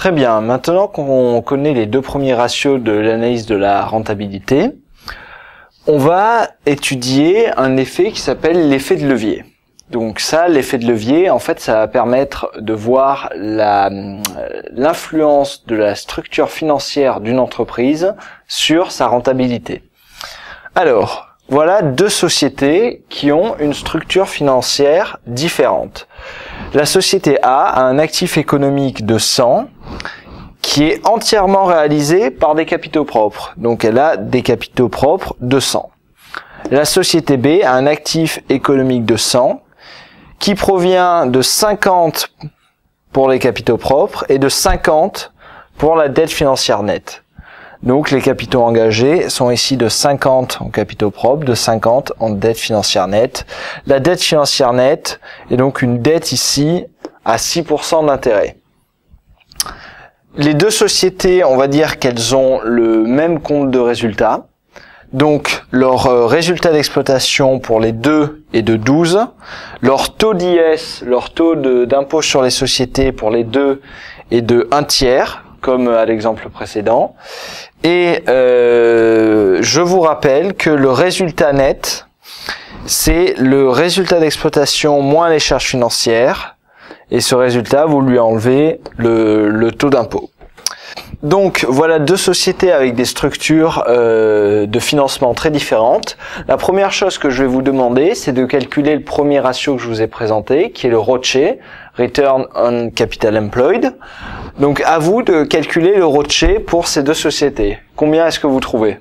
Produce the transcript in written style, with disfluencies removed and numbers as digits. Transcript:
Très bien, maintenant qu'on connaît les deux premiers ratios de l'analyse de la rentabilité, on va étudier un effet qui s'appelle l'effet de levier. Donc ça, l'effet de levier, en fait, ça va permettre de voir l'influence de la structure financière d'une entreprise sur sa rentabilité. Alors, voilà deux sociétés qui ont une structure financière différente. La société A a un actif économique de 100 qui est entièrement réalisé par des capitaux propres. Donc elle a des capitaux propres de 100. La société B a un actif économique de 100 qui provient de 50 pour les capitaux propres et de 50 pour la dette financière nette. Donc les capitaux engagés sont ici de 50 en capitaux propres, de 50 en dette financière nette. La dette financière nette est donc une dette ici à 6% d'intérêt. Les deux sociétés, on va dire qu'elles ont le même compte de résultat. Donc leur résultat d'exploitation pour les deux est de 12. Leur taux d'IS, leur taux d'impôt sur les sociétés pour les deux est de 1/3, comme à l'exemple précédent. Et je vous rappelle que le résultat net, c'est le résultat d'exploitation moins les charges financières. Et ce résultat, vous lui enlevez le taux d'impôt. Donc voilà deux sociétés avec des structures de financement très différentes. La première chose que je vais vous demander, c'est de calculer le premier ratio que je vous ai présenté, qui est le ROCE, Return on Capital Employed. Donc à vous de calculer le ROCE pour ces deux sociétés. Combien est-ce que vous trouvez ?